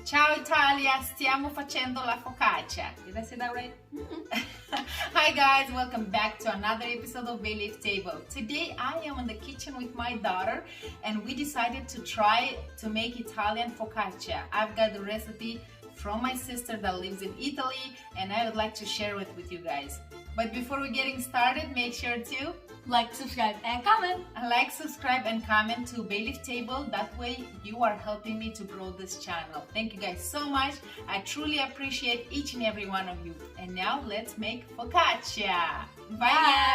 Ciao Italia, stiamo facendo la focaccia. Did I say that right? Hi guys, welcome back to another episode of Bay Leaf Table. Today I am in the kitchen with my daughter and we decided to try to make Italian focaccia. I've got the recipe from my sister that lives in Italy and I would like to share it with you guys. But before we getting started, make sure to like, subscribe, and comment. Like, subscribe, and comment to Bay Leaf Table. That way you are helping me to grow this channel. Thank you guys so much. I truly appreciate each and every one of you. And now let's make focaccia. Bye.